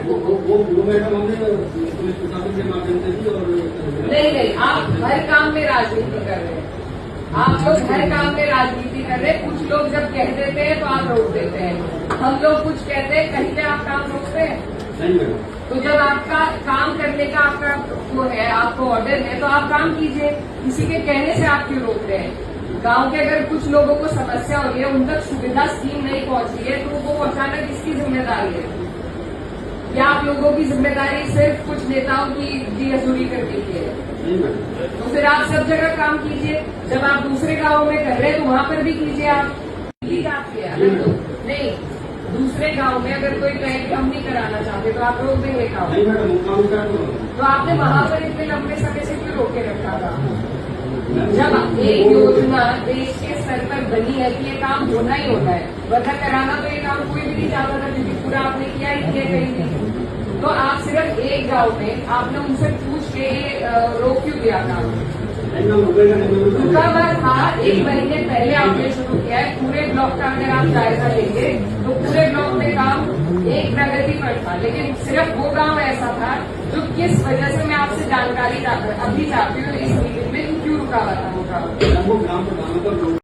वो मैडम हमने पुलिस प्रशासन के माध्यम से भी और नहीं, आप हर काम में राजनीति कर रहे हैं। आप लोग हर काम में राजनीति कर रहे हैं। कुछ लोग जब कह देते हैं तो आप रोक देते हैं। हम लोग कुछ कहते हैं, कहीं पे आप काम रोकते हैं? नहीं मैडम। तो जब आपका काम करने का आपका वो है, आपको ऑर्डर है, तो आप काम कीजिए। किसी के कहने से आप क्यों रोक रहे हैं? गांव के अगर कुछ लोगों को समस्या हो रही है, उन तक सुविधा स्कीम नहीं पहुंच रही है, तो वो पहुंचाना किसकी जिम्मेदारी है? या आप लोगों की जिम्मेदारी सिर्फ कुछ नेताओं की जी हजूरी करने की है? तो फिर आप सब जगह काम कीजिए। जब आप दूसरे गांवों में कर रहे हैं तो वहां पर भी कीजिए। आप नहीं, दूसरे गांव में अगर कोई ट्रेन हम नहीं कराना चाहते तो आप रोक देंगे काम? तो आपने वहां पर इतने लंबे समय से क्यों रोके रखा था? जब एक योजना देश के स्तर पर बनी है कि ये काम होना ही होना है, वरना कराना तो ये काम कोई भी नहीं चाहता था, क्योंकि पूरा आपने किया ही किया कहीं नहीं। तो आप सिर्फ एक गांव में आपने उनसे पूछ के रोक क्यों दिया काम? रुका हुआ था, 1 महीने पहले आपने शुरू किया है। पूरे ब्लॉक का अगर आप जायजा लेंगे तो पूरे ब्लॉक में काम एक प्रगति पर था, लेकिन सिर्फ वो गांव ऐसा था जो किस वजह से मैं आपसे जानकारी अभी चाहती हूँ इस मीटिंग में, क्यों रुका हुआ था वो गाँव?